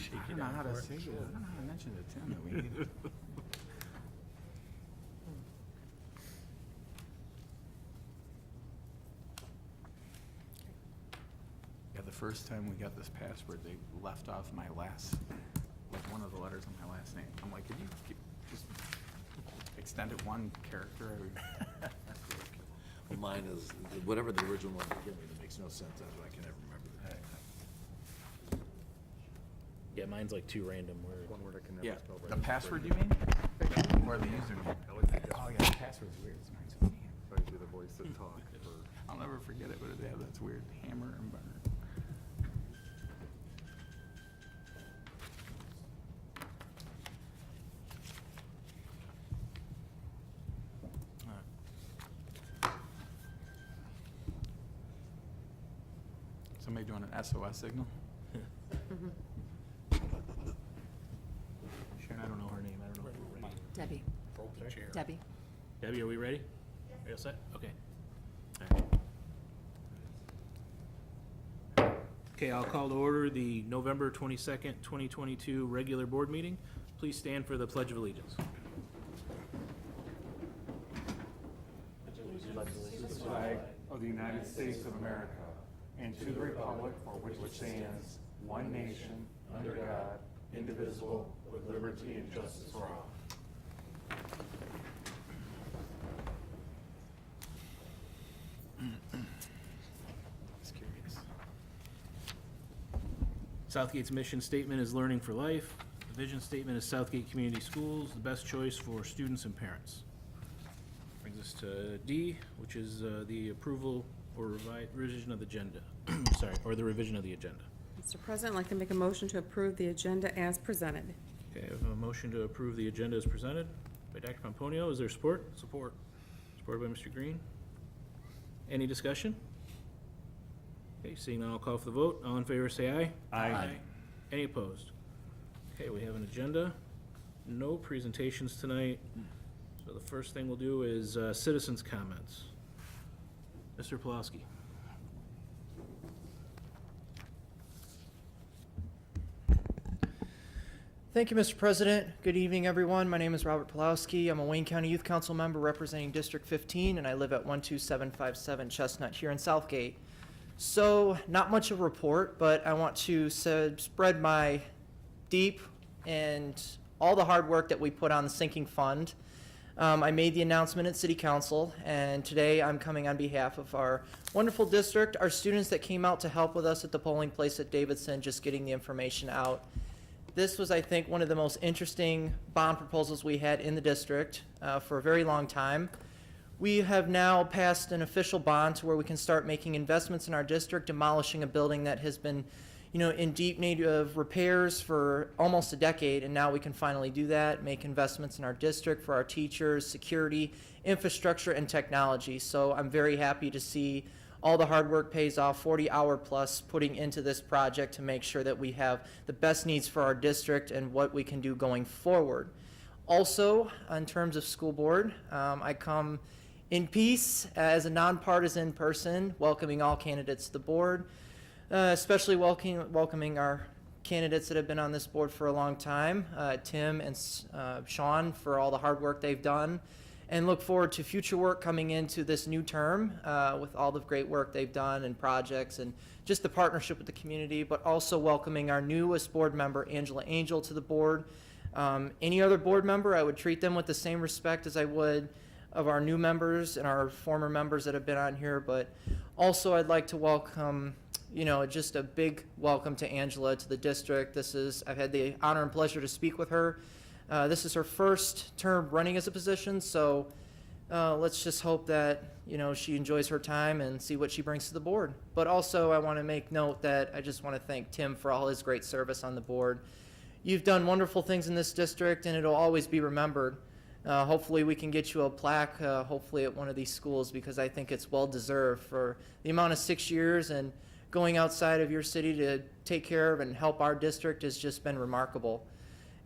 shake I you don't know down how to for it. say it. I don't know how to mention to Tim that we need it. Yeah, the first time we got this password, they left off my last, like one of the letters of my last name. I'm like, could you just extend it one character? Well, mine is, whatever the original one beginning, it makes no sense, that's why I can never remember that. Yeah, mine's like two random words. One word I can never Yeah, spell the right. password you mean? Or the username? I like to guess. Oh, yeah, the password's weird. It's nice. Hammer. So I do the voice that talk for. I'll never forget it, but yeah, that's weird. Hammer and burn. Somebody doing an SOS signal? Sharon, I don't know her name. I don't know if we're ready. Debbie. Broken chair. Debbie. Debbie, are we ready? Are you all set? Okay. Okay, I'll call to order the November 22nd, 2022 regular board meeting. Please stand for the Pledge of Allegiance. The flag of the United States of America and to the republic for which it stands, one nation, under God, indivisible, with liberty and justice for all. Just curious. Southgate's mission statement is learning for life. The vision statement is Southgate Community Schools, the best choice for students and parents. Brings us to D, which is the approval or revision of the agenda. Sorry, or the revision of the agenda. Mr. President, I'd like to make a motion to approve the agenda as presented. Okay, I have a motion to approve the agenda as presented by Dr. Pomponio. Is there support? Support. Supported by Mr. Green. Any discussion? Okay, seeing none, I'll call for the vote. All in favor, say aye. Aye. Any opposed? Okay, we have an agenda. No presentations tonight. So the first thing we'll do is citizens' comments. Mr. Pulaski. Thank you, Mr. President. Good evening, everyone. My name is Robert Pulowski. I'm a Wayne County Youth Council member representing District 15, and I live at 12757 Chestnut here in Southgate. So, not much of a report, but I want to spread my deep and all the hard work that we put on the sinking fund. I made the announcement at City Council, and today I'm coming on behalf of our wonderful district, our students that came out to help with us at the polling place at Davidson, just getting the information out. This was, I think, one of the most interesting bond proposals we had in the district for a very long time. We have now passed an official bond to where we can start making investments in our district, demolishing a building that has been, in deep need of repairs for almost a decade, and now we can finally do that, make investments in our district for our teachers, security, infrastructure, and technology. So I'm very happy to see all the hard work pays off, 40-hour plus putting into this project to make sure that we have the best needs for our district and what we can do going forward. Also, in terms of school board, I come in peace as a nonpartisan person, welcoming all candidates to the board, especially welcoming our candidates that have been on this board for a long time, Tim and Sean, for all the hard work they've done, and look forward to future work coming into this new term with all the great work they've done and projects and just the partnership with the community, but also welcoming our newest board member, Angela Angel, to the board. Any other board member, I would treat them with the same respect as I would of our new members and our former members that have been on here, but also I'd like to welcome, just a big welcome to Angela to the district. I've had the honor and pleasure to speak with her. This is her first term running as a position, so let's just hope that, she enjoys her time and see what she brings to the board. But also, I want to make note that I just want to thank Tim for all his great service on the board. You've done wonderful things in this district, and it'll always be remembered. Hopefully, we can get you a plaque, hopefully at one of these schools, because I think it's well-deserved for the amount of 6 years, and going outside of your city to take care of and help our district has just been remarkable.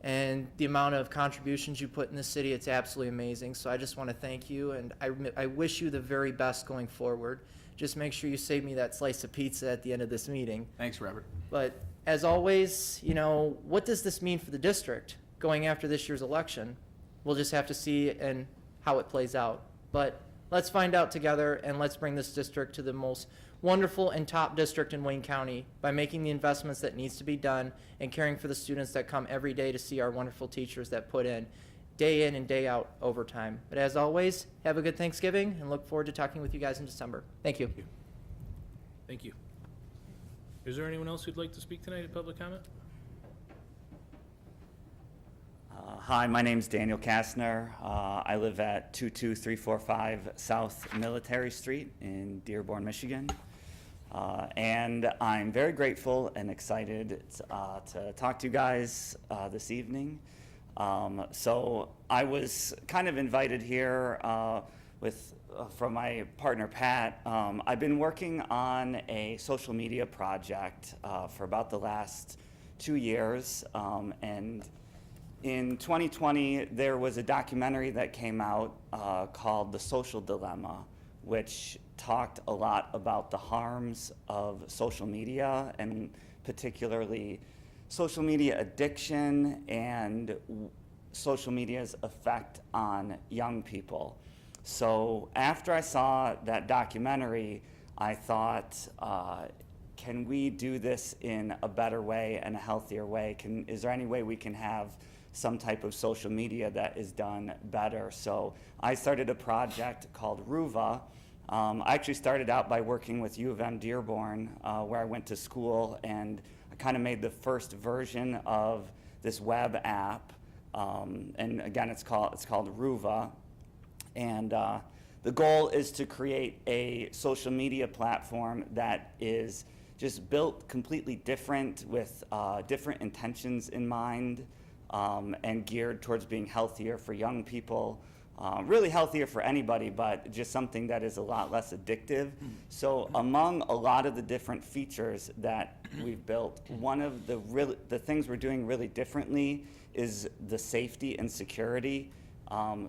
And the amount of contributions you put in the city, it's absolutely amazing. So I just want to thank you, and I wish you the very best going forward. Just make sure you save me that slice of pizza at the end of this meeting. Thanks, Robert. But as always, you know, what does this mean for the district going after this year's election? We'll just have to see and how it plays out. But let's find out together, and let's bring this district to the most wonderful and top district in Wayne County by making the investments that needs to be done and caring for the students that come every day to see our wonderful teachers that put in and day out overtime. But as always, have a good Thanksgiving and look forward to talking with you guys in December. Thank you. Thank you. Is there anyone else who'd like to speak tonight at public comment? Hi, my name's Daniel Kastner. I live at 22345 South Military Street in Dearborn, Michigan. And I'm very grateful and excited to talk to you guys this evening. So I was kind of invited here from my partner Pat. I've been working on a social media project for about the last 2 years, and in 2020 there was a documentary that came out called The Social Dilemma, which talked a lot about the harms of social media, and particularly social media addiction and social media's effect on young people. So after I saw that documentary, I thought, can we do this in a better way and a healthier way? Is there any way we can have some type of social media that is done better? So I started a project called RUVA. I actually started out by working with U of M Dearborn, where I went to school, and I kind of made the first version of this web app. And again, it's called RUVA. And the goal is to create a social media platform that is just built completely different, with different intentions in mind, and geared towards being healthier for young people, really healthier for anybody, but just something that is a lot less addictive. So among a lot of the different features that we've built, one of the things we're doing really differently is the safety and security.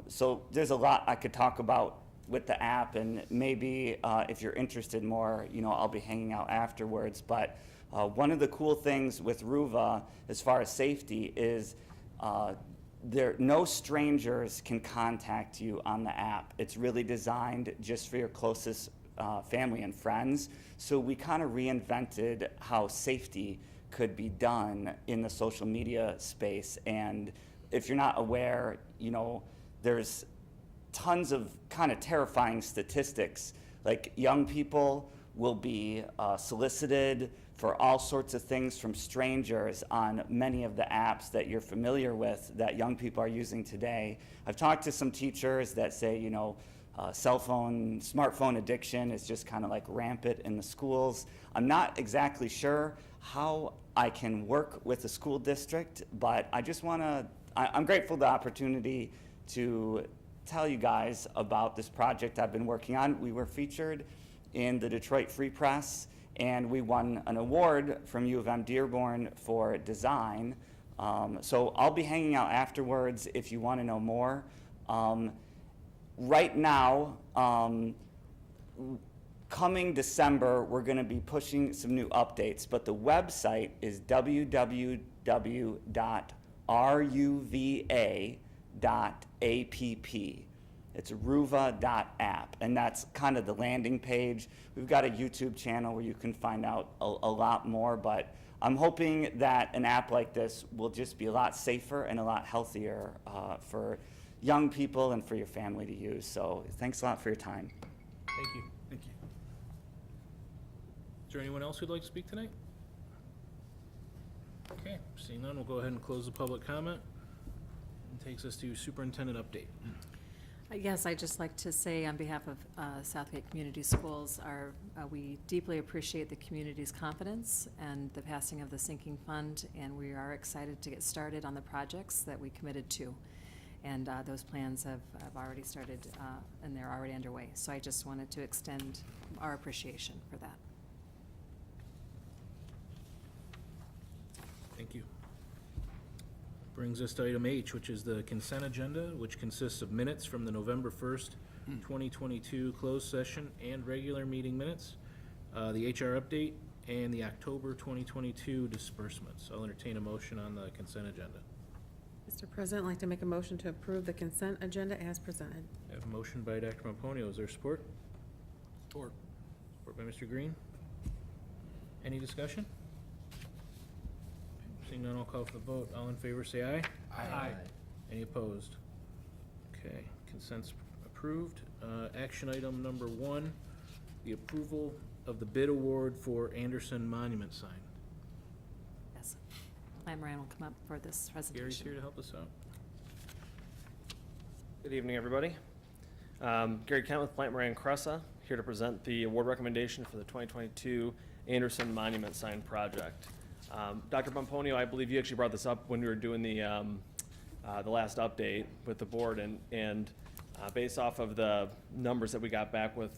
So there's a lot I could talk about with the app, and maybe if you're interested more, I'll be hanging out afterwards. But one of the cool things with RUVA, as far as safety, is no strangers can contact you on the app. It's really designed just for your closest family and friends. So we kind of reinvented how safety could be done in the social media space. And if you're not aware, there's tons of kind of terrifying statistics. Like, young people will be solicited for all sorts of things from strangers on many of the apps that you're familiar with that young people are using today. I've talked to some teachers that say, smartphone addiction is just kind of like rampant in the schools. I'm not exactly sure how I can work with the school district, but I'm grateful for the opportunity to tell you guys about this project I've been working on. We were featured in the Detroit Free Press, and we won an award from U of M Dearborn for design. So I'll be hanging out afterwards if you want to know more. Right now, coming December, we're going to be pushing some new updates, but the website is www.ruva.app. It's ruva.app, and that's kind of the landing page. We've got a YouTube channel where you can find out a lot more, but I'm hoping that an app like this will just be a lot safer and a lot healthier for young people and for your family to use. So thanks a lot for your time. Thank you. Thank you. Is there anyone else who'd like to speak tonight? Okay, seeing none, we'll go ahead and close the public comment. And takes us to superintendent update. Yes, I'd just like to say on behalf of Southgate Community Schools, we deeply appreciate the community's confidence and the passing of the sinking fund, and we are excited to get started on the projects that we committed to. And those plans have already started, and they're already underway. So I just wanted to extend our appreciation for that. Thank you. Brings us to item H, which is the consent agenda, which consists of minutes from the November 1st, 2022 closed session and regular meeting minutes. The HR update, and the October 2022 disbursements. I'll entertain a motion on the consent agenda. Mr. President, I'd like to make a motion to approve the consent agenda as presented. I have a motion by Dr. Pomponio. Is there support? Support. Support by Mr. Green. Any discussion? Seeing none, I'll call for the vote. All in favor, say aye. Aye. Any opposed? Okay, consent's approved. Action item number 1, the approval of the bid award for Anderson Monument sign. Yes. Plant Moran will come up for this presentation. Gary's here to help us out. Good evening, everybody. Gary Kent with Plant Moran Cressa, here to present the award recommendation for the 2022 Anderson Monument Sign Project. Dr. Pomponio, I believe you actually brought this up when we were doing the last update with the board, and based off of the numbers that we got back with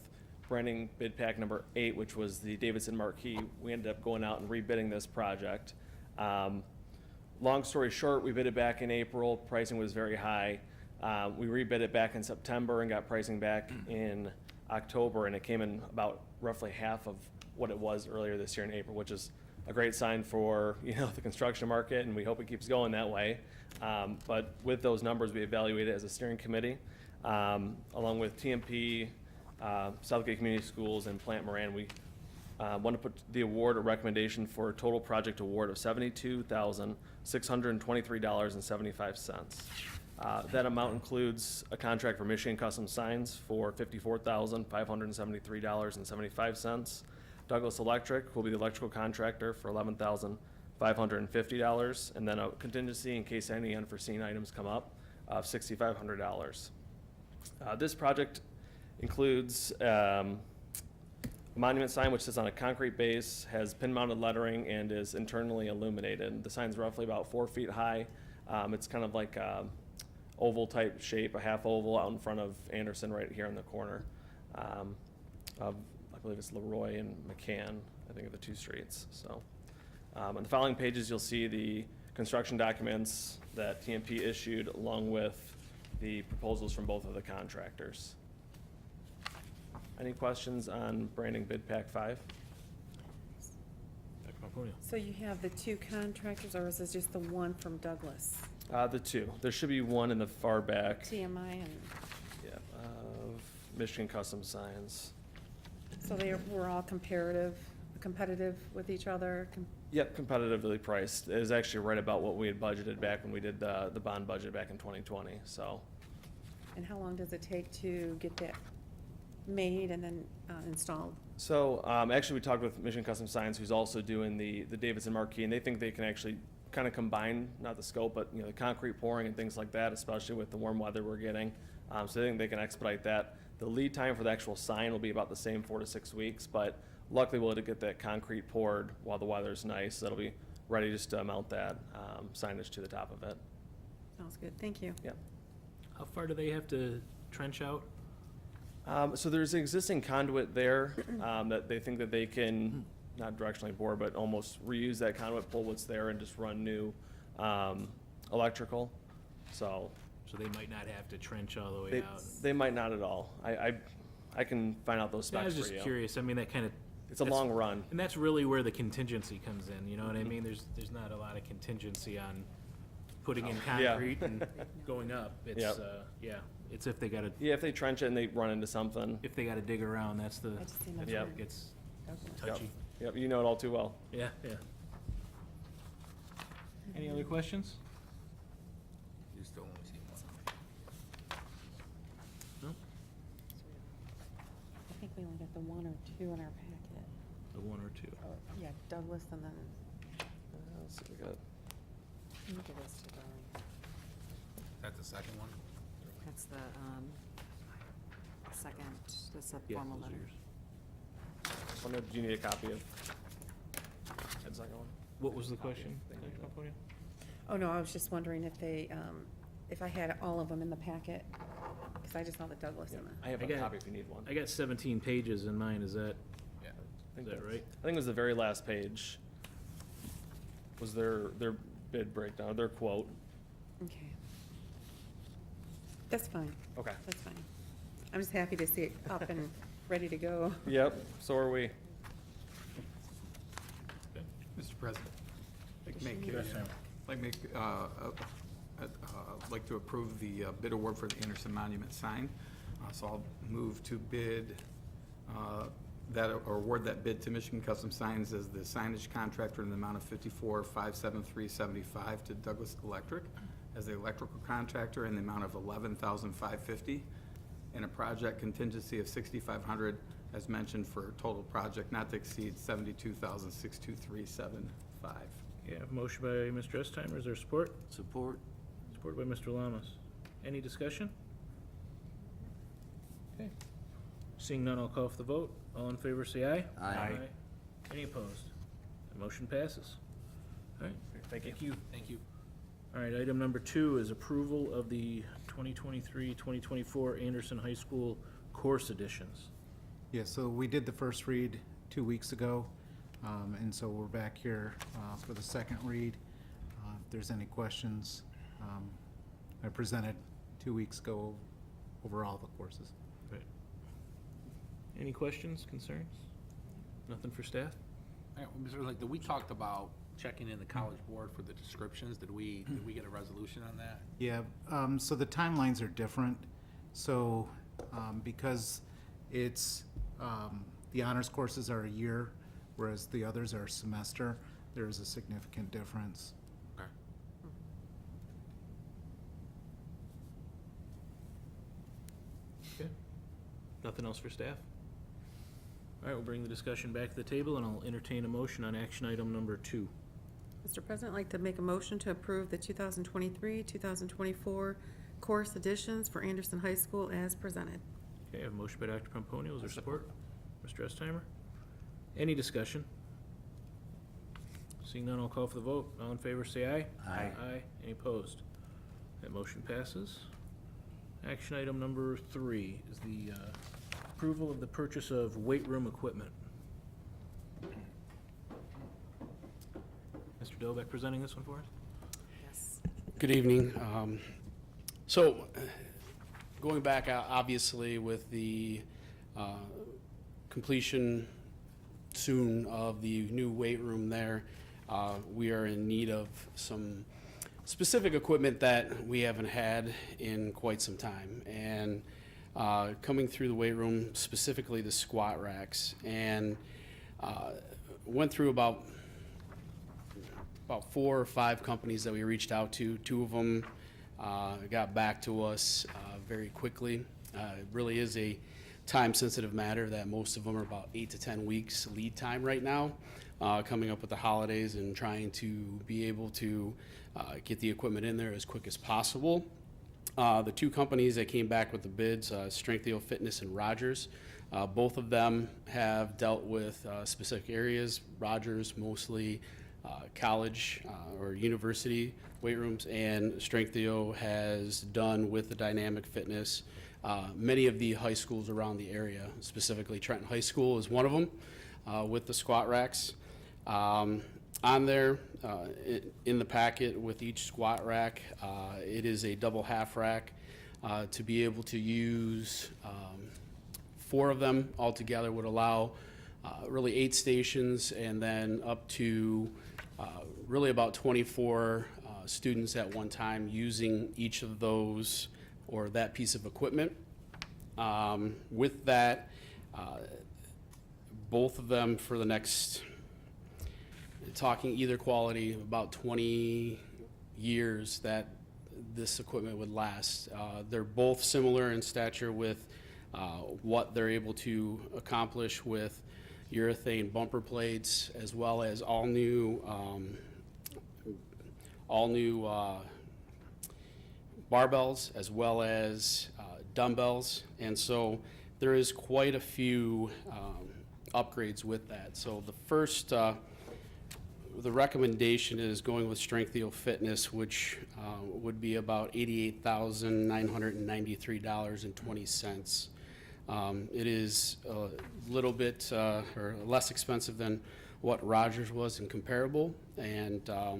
branding bid pack number 8, which was the Davidson Marquee, we ended up going out and rebidding this project. Long story short, we bid it back in April. Pricing was very high. We rebid it back in September and got pricing back in October, and it came in about roughly half of what it was earlier this year in April, which is a great sign for, you know, the construction market, and we hope it keeps going that way. But with those numbers, we evaluated it as a steering committee, along with TMP, Southgate Community Schools, and Plant Moran. We want to put the award, a recommendation for a total project award of $72,623.75. That amount includes a contract for Michigan Custom Signs for $54,573.75. Douglas Electric will be the electrical contractor for $11,550, and then a contingency in case any unforeseen items come up of $6,500. This project includes a monument sign which sits on a concrete base, has pin-mounted lettering, and is internally illuminated. The sign's roughly about 4 feet high. It's kind of like a oval type shape, a half oval out in front of Anderson right here in the corner of, I believe it's Leroy and McCann, I think, are the 2 streets. So on the following pages, you'll see the construction documents that TMP issued along with the proposals from both of the contractors. Any questions on branding bid pack 5? Dr. Pomponio. So you have the 2 contractors, or is this just the one from Douglas? The 2. There should be one in the far back. TMI and, Yeah, of Michigan Custom Signs. so they were all competitive with each other? Yep, competitively priced. It is actually right about what we had budgeted back when we did the bond budget back in 2020, so. And how long does it take to get that made and then installed? So, actually, we talked with Michigan Custom Signs, who's also doing the Davidson Marquee, and they think they can actually kind of combine, not the scope, but, you know, the concrete pouring and things like that, especially with the warm weather we're getting. So they think they can expedite that. The lead time for the actual sign will be about the same, 4 to 6 weeks, but luckily we'll get that concrete poured while the weather's nice. That'll be ready just to mount that signage to the top of it. Sounds good, thank you. Yep. How far do they have to trench out? So there's an existing conduit there that they think that they can, not directionally bore, but almost reuse that conduit, pull what's there, and just run new electrical. So So they might not have to trench all the way out. they might not at all. I can find out those Yeah, I specs was for you. just curious. I mean, that kind of. It's a long run. And that's really where the contingency comes in, you know what I mean? There's not a lot of contingency on putting in Yeah. concrete and going up. It's, Yep. Yeah, it's if they gotta, Yeah, if they trench it and they run into something. if they gotta dig around, that's I just seen that's that where Yep. it gets Douglas. touchy. Yep, you know it all too well. Yeah, yeah. Any other questions? You still only see one. No? I think we only got the 1 or 2 in our packet. The 1 or 2. Yeah, Douglas and then, Let's see, we got, let me give this to Darlene. Is that the second one? That's the second, that's a Yeah, formal those are letter. yours. do you need a copy of that second one? What was the question? Thank you. Dr. Pomponio? Oh, no, I was just wondering if they, if I had all of them in the packet, because I just saw the Douglas in I have I a got- copy if you need one. I got 17 pages in mine, is that, Yeah. I think is that that's- right? I think it was the very last page. Was their bid breakdown, their quote. Okay. That's fine, Okay. that's fine. I'm just happy to see it up and ready to go. Yep, so are we. Mr. President, I'd like to approve the bid award for the Anderson Monument sign. So I'll move to bid or award that bid to Michigan Custom Signs as the signage contractor in the amount of $54,573.75 to Douglas Electric as the electrical contractor in the amount of $11,550 and a project contingency of $6,500 as mentioned for a total project not to exceed $72,623.75. Okay, I have a motion by Mr. Estheimer. Is there support? Support. Support by Mr. Lamas. Any discussion? Okay. Seeing none, I'll call for the vote. All in favor, say aye. Aye. Any opposed? The motion passes. All right. Thank you. Thank you. Thank you. All right, item number 2 is approval of the 2023-2024 Anderson High School course additions. Yeah, so we did the first read 2 weeks ago, and so we're back here for the second read. If there's any questions, I presented 2 weeks ago over all the courses. Right. Any questions, concerns? Nothing for staff? Like, we talked about checking in the College Board for the descriptions. Did we get a resolution on that? Yeah, so the timelines are different. So because it's, the honors courses are a year, whereas the others are a semester, there is a significant difference. Okay. Okay. Nothing else for staff? All right, we'll bring the discussion back to the table, and I'll entertain a motion on action item number 2. Mr. President, I'd like to make a motion to approve the 2023-2024 course additions for Anderson High School as presented. Okay, I have a motion by Dr. Pomponio. Is there support? Mr. Estheimer? Any discussion? Seeing none, I'll call for the vote. All in favor, say aye. Aye. Aye. Any opposed? That motion passes. Action item number 3 is the approval of the purchase of weight room equipment. Mr. Dobek presenting this one for us? Yes. Good evening. Going back, obviously, with the completion soon of the new weight room there, we are in need of some specific equipment that we haven't had in quite some time. And coming through the weight room, specifically the squat racks, and went through about 4 or 5 companies that we reached out to. 2 of them got back to us very quickly. It really is a time-sensitive matter that most of them are about 8 to 10 weeks lead time right now, coming up with the holidays and trying to be able to get the equipment in there as quick as possible. The 2 companies that came back with the bids, Strengthio Fitness and Rogers, both of them have dealt with specific areas. Rogers mostly college or university weight rooms, and Strengthio has done with the dynamic fitness many of the high schools around the area. Specifically, Trenton High School is one of them with the squat racks. On there, in the packet with each squat rack, it is a double half rack to be able to use 4 of them altogether would allow really 8 stations, and then up to really about 24 students at one time using each of those or that piece of equipment. With that, both of them for the next, talking either quality, about 20 years that this equipment would last. They're both similar in stature with what they're able to accomplish with urethane bumper plates, as well as all new barbells, as well as dumbbells. And so there is quite a few upgrades with that. So the first, the recommendation is going with Strengthio Fitness, which would be about $88,993.20. It is a little bit or less expensive than what Rogers was in comparable, and I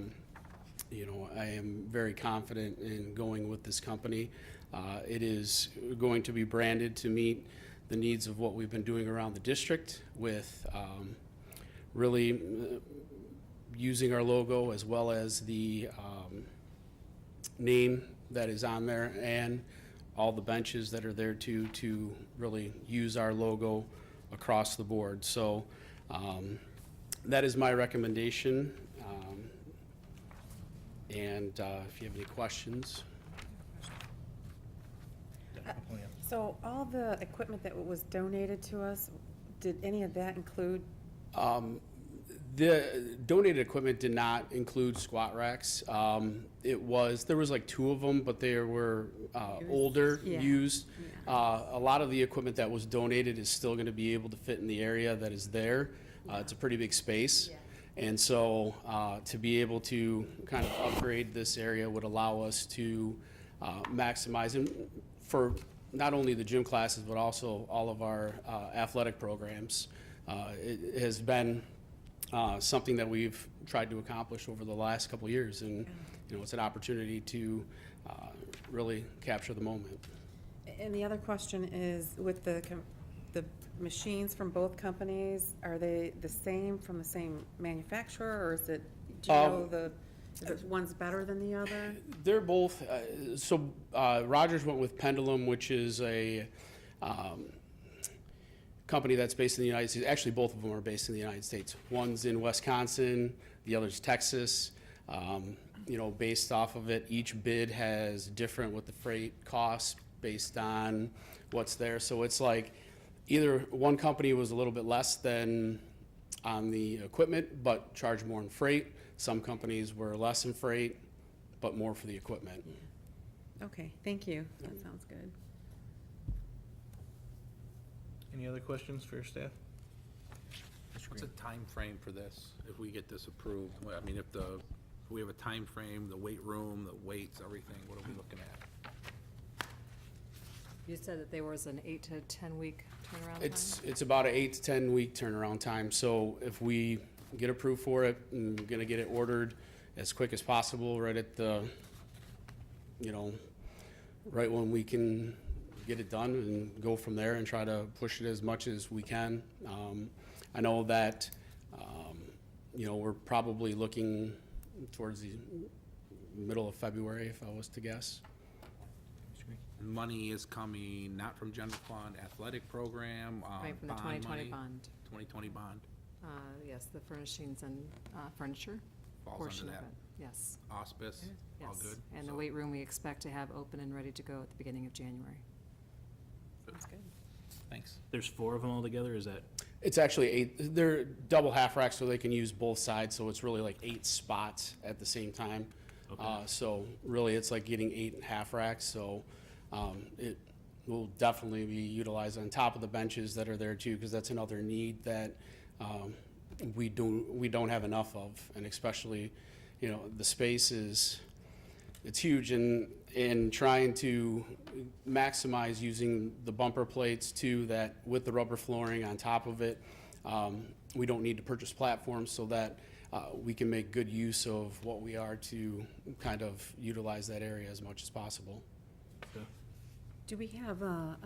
am very confident in going with this company. It is going to be branded to meet the needs of what we've been doing around the district with really using our logo as well as the name that is on there, and all the benches that are there to really use our logo across the board. So that is my recommendation. And if you have any questions. So all the equipment that was donated to us, did any of that include? The donated equipment did not include squat racks. There was like 2 of them, but they were older, Yeah. used. A lot of the equipment that was donated is still gonna be able to fit in the area that is there. It's a pretty big space. And so, to be able to kind of upgrade this area would allow us to maximize, and for not only the gym classes, but also all of our athletic programs. It has been something that we've tried to accomplish over the last couple of years, and it's an opportunity to really capture the moment. And the other question is, with the machines from both companies, are they the same, from the same manufacturer, or is it, do you know is it one's better than the other? They're both, Rogers went with Pendulum, which is a company that's based in the United States. Actually, both of them are based in the United States. One's in Wisconsin, the other's Texas. Based off of it, each bid has different with the freight costs based on what's there. So it's like either one company was a little bit less than on the equipment, but charged more in freight. Some companies were less in freight, but more for the equipment. Okay, thank you. That sounds good. Any other questions for your staff? What's the time frame for this, if we get this approved? Well, I mean, if we have a time frame, the weight room, the weights, everything, what are we looking at? You said that there was an 8 to 10 week turnaround time? It's about an 8 to 10 week turnaround time. So if we get approved for it, I'm gonna get it ordered as quick as possible, right at the, right when we can get it done, and go from there and try to push it as much as we can. I know that, we're probably looking towards the middle of February, if I was to guess. Money is coming not from general fund, athletic program, Right, from the bond 2020 money, bond. 2020 bond, Yes, the furnishings and furniture falls portion under of that. it, yes. Auspice, all Yes. good? And the So, weight room we expect to have open and ready to go at the beginning of January. That's good. Thanks. There's 4 of them altogether, is that? It's actually 8, they're double half racks, so they can use both sides, so it's really like 8 spots at the same time. Okay. So really, it's like getting 8 half racks, so it will definitely be utilized on top of the benches that are there too, because that's another need that we don't have enough of, and especially, the space it's huge, in trying to maximize using the bumper plates too, that with the rubber flooring on top of it, we don't need to purchase platforms, so that we can make good use of what we are to kind of utilize that area as much as possible. Do we have a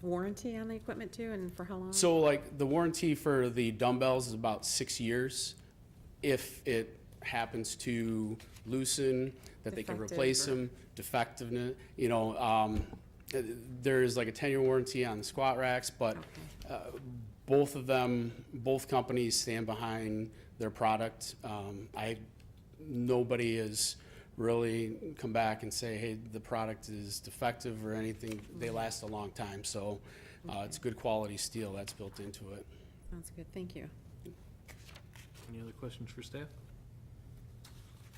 warranty on the equipment too, and for how long? So like the warranty for the dumbbells is about 6 years. If it happens to loosen, that they can Defective replace or- them, defectiveness, there's like a 10-year warranty on the squat racks, but both companies stand behind their product. Nobody has really come back and say, hey, the product is defective or anything. They last a long time, so it's good quality steel that's built into it. Sounds good, thank you. Any other questions for staff?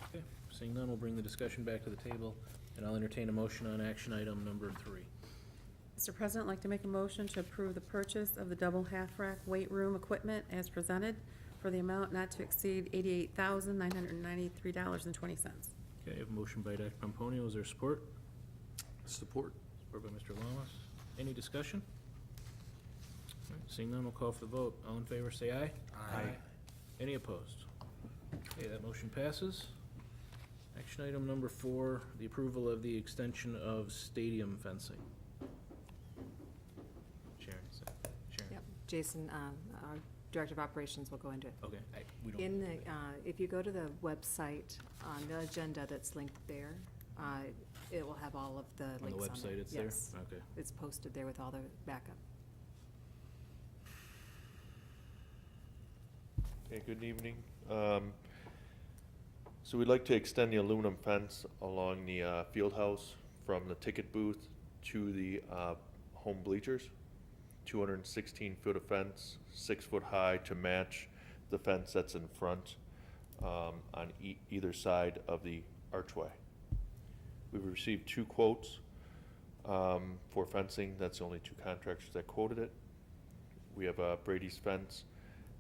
Okay, seeing none, we'll bring the discussion back to the table, and I'll entertain a motion on action item number 3. Mr. President, I'd like to make a motion to approve the purchase of the double half-rack weight room equipment as presented for the amount not to exceed $88,993.20. Okay, I have a motion by Dr. Pomponio. Is there support? Support. Support by Mr. Lamas. Any discussion? All right, seeing none, we'll call for the vote. All in favor, say aye. Aye. Any opposed? Okay, that motion passes. Action item number 4, the approval of the extension of stadium fencing. Sharon, is that- Sharon? Yep, Jason, Director of Operations will go into it. Okay, we don't. In the, if you go to the website, on the agenda that's linked there, it will have all of the On the links on website it. it's there? Yes. Okay. It's posted there with all the backup. Okay, good evening. So we'd like to extend the aluminum fence along the field house from the ticket booth to the home bleachers. 216 foot of fence, 6 foot high to match the fence that's in front on either side of the archway. We've received 2 quotes for fencing. That's the only 2 contractors that quoted it. We have Brady's Fence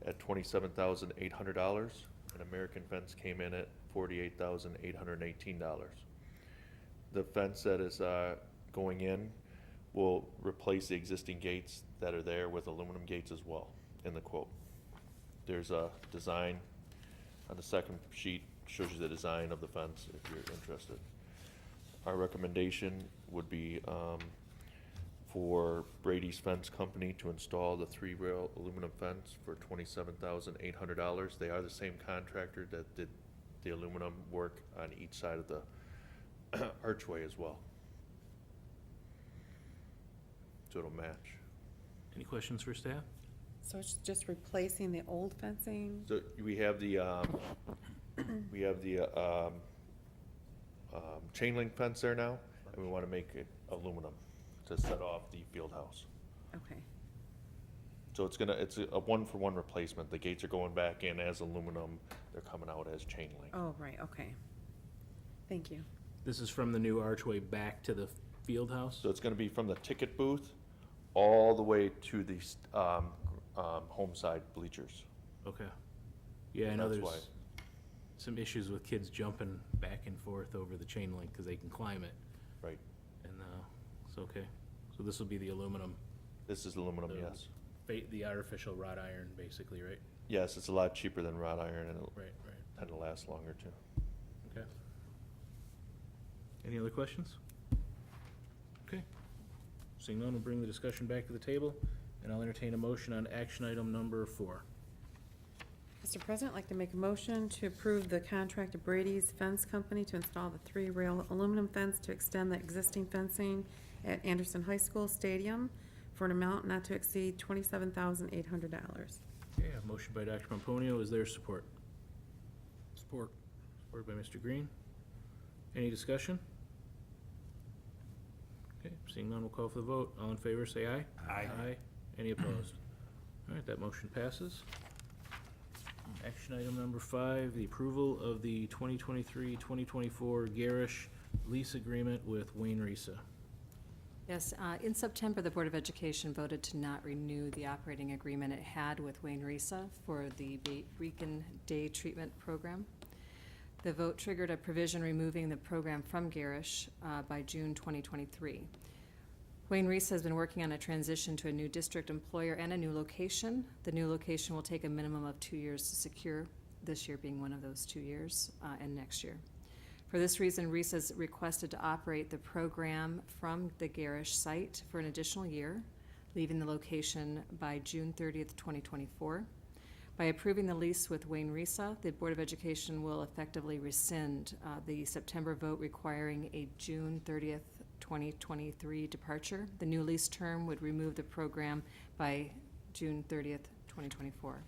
at $27,800, and American Fence came in at $48,818. The fence that is going in will replace the existing gates that are there with aluminum gates as well in the quote. There's a design on the second sheet, shows you the design of the fence if you're interested. Our recommendation would be for Brady's Fence Company to install the 3-rail aluminum fence for $27,800. They are the same contractor that did the aluminum work on each side of the archway as well. So it'll match. Any questions for staff? So it's just replacing the old fencing? So we have the chain link fence there now, and we want to make it aluminum to set off the field house. Okay. So it's a one-for-one replacement. The gates are going back in as aluminum, they're coming out as chain link. Oh, right, okay. Thank you. This is from the new archway back to the field house? So it's gonna be from the ticket booth all the way to the home side bleachers. Okay. Yeah, I know That's there's why. some issues with kids jumping back and forth over the chain link because they can climb it. Right. And, it's okay. So this will be the aluminum, This is aluminum, The- yes. the artificial wrought iron, basically, right? Yes, it's a lot cheaper than wrought iron, and it'll Right. tend to last longer too. Okay. Any other questions? Okay. Seeing none, we'll bring the discussion back to the table, and I'll entertain a motion on action item number 4. Mr. President, I'd like to make a motion to approve the contract of Brady's Fence Company to install the 3-rail aluminum fence to extend the existing fencing at Anderson High School Stadium for an amount not to exceed $27,800. Okay, I have a motion by Dr. Pomponio. Is there support? Support. Support by Mr. Green. Any discussion? Okay, seeing none, we'll call for the vote. All in favor, say aye. Aye. Any opposed? All right, that motion passes. Action item number 5, the approval of the 2023-2024 Garish lease agreement with Wayne Risa. Yes, in September, the Board of Education voted to not renew the operating agreement it had with Wayne Risa for the Beacon Day Treatment Program. The vote triggered a provision removing the program from Garish by June 2023. Wayne Reese has been working on a transition to a new district employer and a new location. The new location will take a minimum of 2 years to secure, this year being one of those 2 years, and next year. For this reason, Reese has requested to operate the program from the Garish site for an additional year, leaving the location by June 30th, 2024. By approving the lease with Wayne Risa, the Board of Education will effectively rescind the September vote requiring a June 30th, 2023 departure. The new lease term would remove the program by June 30th, 2024.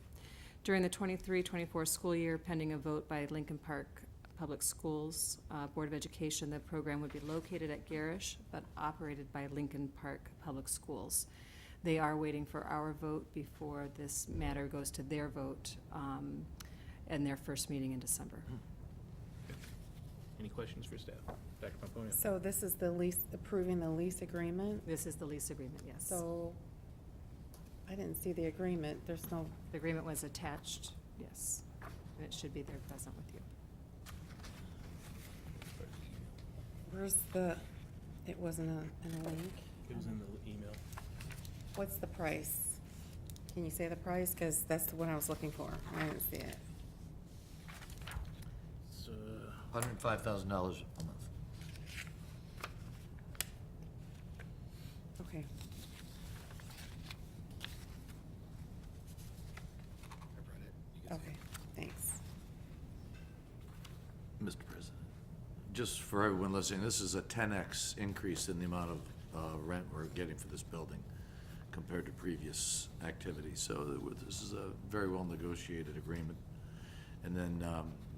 During the 23-24 school year, pending a vote by Lincoln Park Public Schools Board of Education, the program would be located at Garish, but operated by Lincoln Park Public Schools. They are waiting for our vote before this matter goes to their vote and their first meeting in December. Any questions for staff? Dr. Pomponio? So this is the lease, approving the lease agreement? This is the lease agreement, yes. So, I didn't see the agreement. There's no, The agreement was attached, yes, and it should be there present with you. where's the, it wasn't in a link? It was in the email. What's the price? Can you say the price? Because that's the one I was looking for. I didn't see it. It's, $105,000 a month. Okay. just for everyone listening, this is a 10X increase in the amount of rent we're getting for this building compared to previous activities. So this is a very well negotiated agreement. And then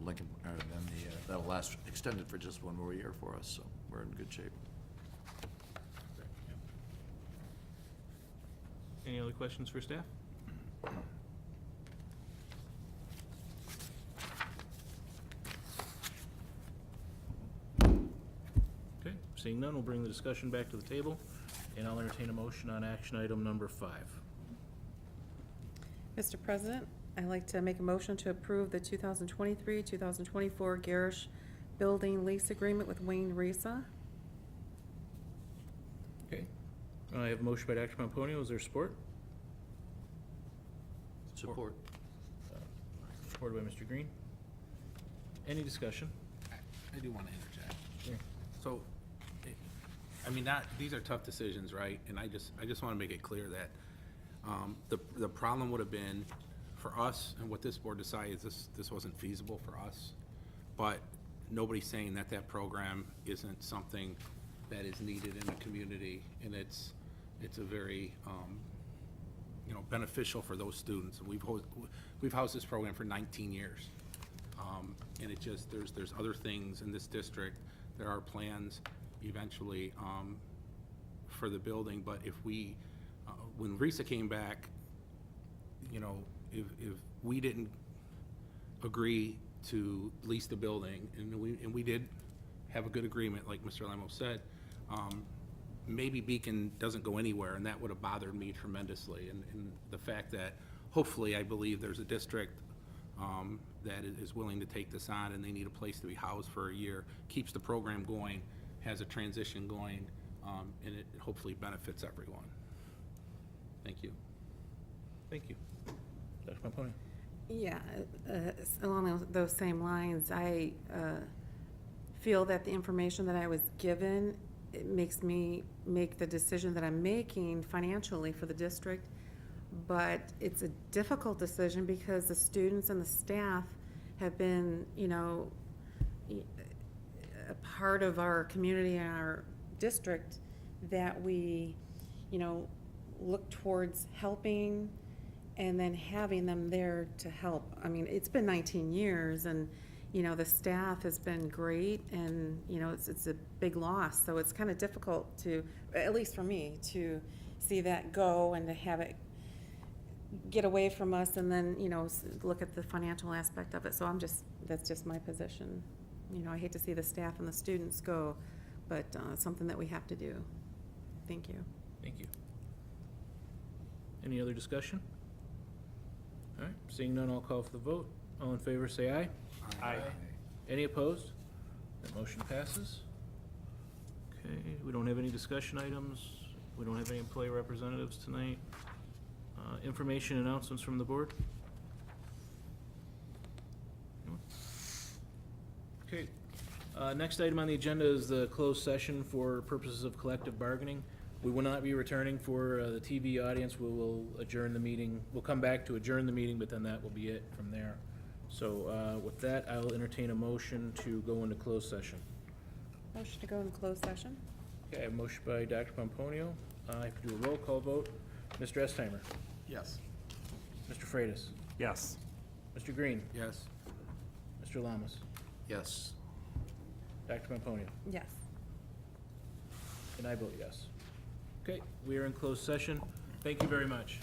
Lincoln, that'll last extended for just one more year for us, so we're in good shape. Any other questions for staff? Okay, seeing none, we'll bring the discussion back to the table, and I'll entertain a motion on action item number 5. Mr. President, I'd like to make a motion to approve the 2023-2024 Garish Building Lease Agreement with Wayne Risa. Okay, I have a motion by Dr. Pomponio. Is there support? Support. Supported by Mr. Green. Any discussion? I do want to interject. Sure. So, I mean, these are tough decisions, right? And I just want to make it clear that the problem would have been for us, and what this board decided is this wasn't feasible for us. But nobody's saying that that program isn't something that is needed in the community, and it's a very beneficial for those students. And we've housed this program for 19 years. And it just, there's other things in this district. There are plans eventually for the building, but if we, when RISA came back, if we didn't agree to lease the building, and we did have a good agreement, like Mr. Lamo said, maybe Beacon doesn't go anywhere, and that would have bothered me tremendously. And the fact that hopefully, I believe there's a district that is willing to take this on, and they need a place to be housed for a year, keeps the program going, has a transition going, and it hopefully benefits everyone. Thank you. Thank you. Dr. Pomponio. Yeah, along those same lines, I feel that the information that I was given, it makes me make the decision that I'm making financially for the district, but it's a difficult decision because the students and the staff have been, a part of our community and our district that we, look towards helping and then having them there to help. I mean, it's been 19 years and, the staff has been great and, it's a big loss. So it's kind of difficult to, at least for me, to see that go and to have it get away from us and then, look at the financial aspect of it. So that's just my position. I hate to see the staff and the students go, but it's something that we have to do. Thank you. Thank you. Any other discussion? All right, seeing none, I'll call for the vote. All in favor, say aye. Aye. Any opposed? That motion passes. Okay, we don't have any discussion items. We don't have any employee representatives tonight. Information announcements from the board? No? Okay. Next item on the agenda is the closed session for purposes of collective bargaining. We will not be returning for the TV audience. We will adjourn the meeting. We'll come back to adjourn the meeting, but then that will be it from there. So with that, I'll entertain a motion to go into closed session. Motion to go in closed session? Okay, I have a motion by Dr. Pomponio. I have to do a roll call vote. Mr. Estheimer. Yes. Mr. Freitas. Yes. Mr. Green. Yes. Mr. Lamas. Yes. Dr. Pomponio. Yes. And I vote yes. Okay, we are in closed session. Thank you very much.